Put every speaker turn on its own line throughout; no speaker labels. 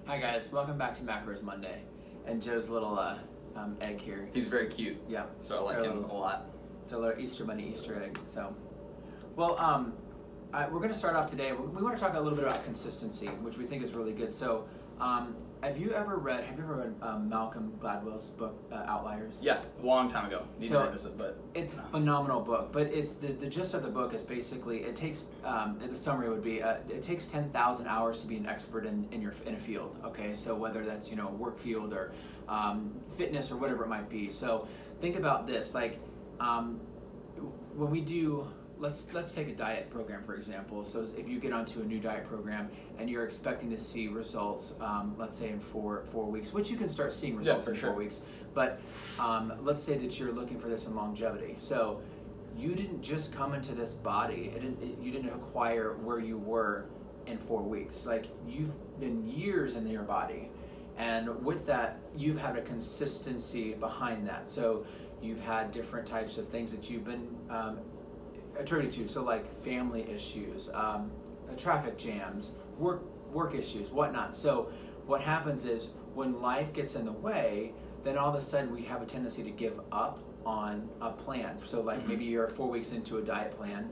Hi guys, welcome back to Macros Monday, and Joe's little egg here.
He's very cute.
Yeah.
So I like him a lot.
It's a little Easter Bunny Easter egg. So, well, we're going to start off today. We want to talk a little bit about consistency, which we think is really good. So, have you ever read Malcolm Gladwell's book Outliers?
Yeah, a long time ago. Need to revisit, but
it's a phenomenal book. But it's the gist of the book is basically it takes the summary would be it takes 10,000 hours to be an expert in a field. Okay, so whether that's work field or fitness or whatever it might be. So think about this, like when we do. Let's take a diet program, for example. So if you get onto a new diet program and you're expecting to see results, let's say in four weeks, which you can start seeing results in 4 weeks, but let's say that you're looking for this in longevity. So you didn't just come into this body, you didn't acquire where you were in 4 weeks. Like, you've been years in your body. And with that, you've had a consistency behind that. So you've had different types of things that you've been attributed to, so like family issues, traffic jams, work issues, whatnot. So what happens is when life gets in the way, then all of a sudden we have a tendency to give up on a plan. So like maybe you're 4 weeks into a diet plan,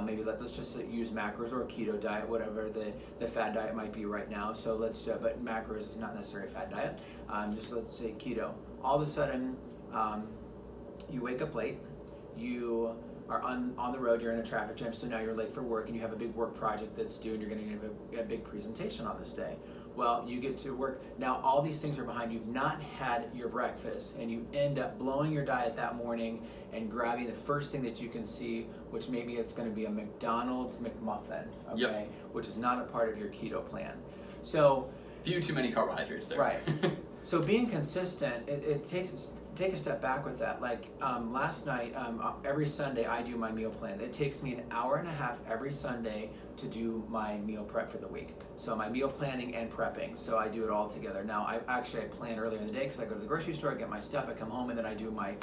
maybe let's just use macros or a keto diet, whatever the fad diet might be right now. So but macros is not necessarily a fad diet. Just let's say keto. All of a sudden, you wake up late, you are on the road, you're in a traffic jam, so now you're late for work and you have a big work project that's due and you're going to give a big presentation on this day. Well, you get to work, now all these things are behind you, you've not had your breakfast, and you end up blowing your diet that morning and grabbing the first thing that you can see, which maybe it's going to be a McDonald's McMuffin, okay,
yep.
Which is not a part of your keto plan. So
few too many carbohydrates there.
Right. So being consistent, it takes take a step back with that. Like last night, every Sunday I do my meal plan. It takes me an hour and a half every Sunday to do my meal prep for the week. So my meal planning and prepping. So I do it all together. Now I plan earlier in the day because I go to the grocery store, I get my stuff, I come home, and then I do my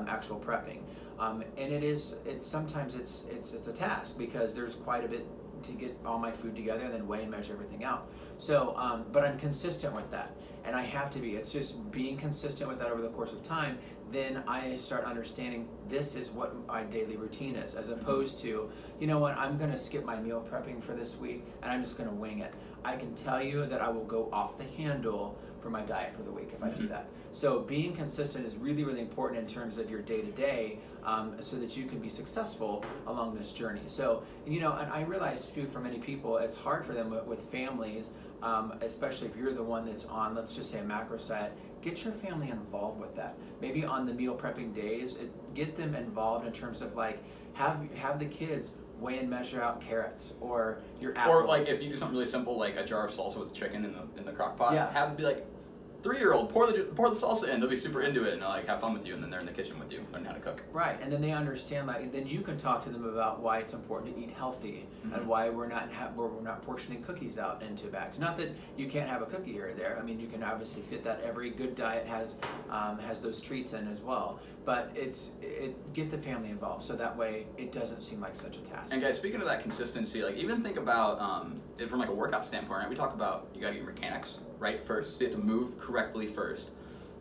actual prepping. And sometimes it's a task because there's quite a bit to get all my food together and then weigh and measure everything out. So, but I'm consistent with that, and I have to be. It's just being consistent with that over the course of time. Then I start understanding this is what my daily routine is, as opposed to, you know what, I'm going to skip my meal prepping for this week and I'm just going to wing it. I can tell you that I will go off the handle for my diet for the week if I do that. So being consistent is really, really important in terms of your day-to-day, so that you can be successful along this journey. So, and I realize too, for many people, it's hard for them with families, especially if you're the one that's on, let's just say, a macros diet. Get your family involved with that. Maybe on the meal prepping days, get them involved in terms of like, have the kids weigh and measure out carrots or your apples.
Or like if you do something really simple like a jar of salsa with chicken in the crock pot,
yeah.
Have it be like, 3-year-old, pour the salsa in. They'll be super into it and they'll like have fun with you, and then they're in the kitchen with you, learning how to cook.
Right, and then they understand, like, and then you can talk to them about why it's important to eat healthy and why we're not portioning cookies out into bags. Not that you can't have a cookie here or there. I mean, you can obviously fit that. Every good diet has those treats in as well. But get the family involved so that way it doesn't seem like such a task.
And guys, speaking of that consistency, like even think about from like a workout standpoint, right? We talk about you gotta get your mechanics right first. You have to move correctly first.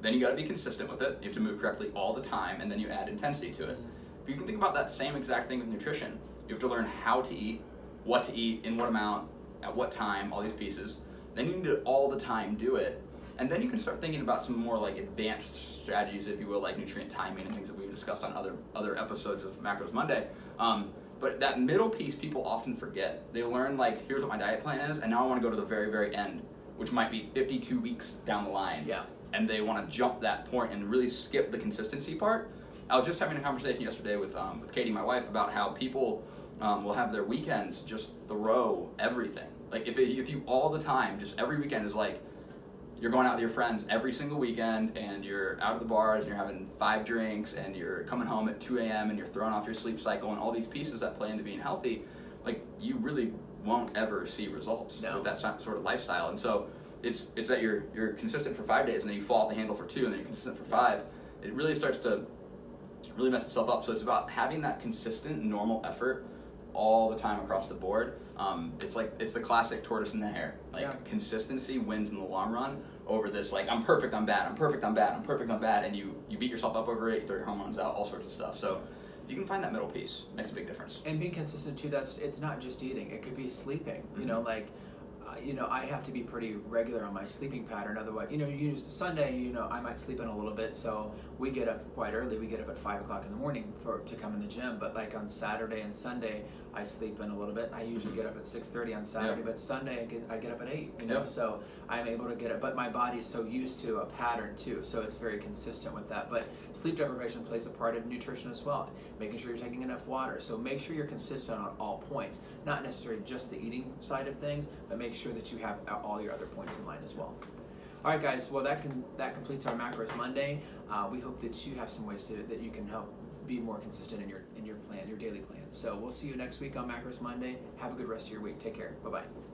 Then you gotta be consistent with it. You have to move correctly all the time, and then you add intensity to it. But you can think about that same exact thing with nutrition. You have to learn how to eat, what to eat, in what amount, at what time, all these pieces. Then you need to all the time do it. And then you can start thinking about some more like advanced strategies, if you will, like nutrient timing and things that we've discussed on other episodes of Macros Monday. But that middle piece people often forget. They learn like, here's what my diet plan is, and now I want to go to the very, very end, which might be 52 weeks down the line.
Yeah.
And they want to jump that point and really skip the consistency part. I was just having a conversation yesterday with Katie, my wife, about how people will have their weekends just throw everything. Like if you all the time, just every weekend is like, you're going out with your friends every single weekend and you're out at the bars and you're having 5 drinks and you're coming home at 2 a.m. and you're throwing off your sleep cycle and all these pieces that play into being healthy, like you really won't ever see results with that sort of lifestyle. And so it's that you're consistent for 5 days and then you fall off the handle for 2 and then you're consistent for 5. It really starts to really mess itself up. So it's about having that consistent normal effort all the time across the board. It's the classic tortoise and the hare. Like
Yeah.
consistency wins in the long run over this like I'm perfect, I'm bad, I'm perfect, I'm bad, I'm perfect, I'm bad, and you beat yourself up over it, you throw your hormones out, all sorts of stuff. So if you can find that middle piece, it makes a big difference.
And being consistent too, it's not just eating, it could be sleeping, you know, like, I have to be pretty regular on my sleeping pattern. Otherwise, Sunday, I might sleep in a little bit. So we get up quite early. We get up at 5 o'clock in the morning to come in the gym. But like on Saturday and Sunday, I sleep in a little bit. I usually get up at 6:30 on Saturday, but Sunday I get up at 8. So I'm able to get up. But my body's so used to a pattern too, so it's very consistent with that. But sleep deprivation plays a part of nutrition as well. Making sure you're taking enough water. So make sure you're consistent on all points, not necessarily just the eating side of things, but make sure that you have all your other points in mind as well. All right, guys. Well, that completes our Macros Monday. We hope that you have some ways that you can help be more consistent in your plan, your daily plan. So we'll see you next week on Macros Monday. Have a good rest of your week. Take care. Bye bye.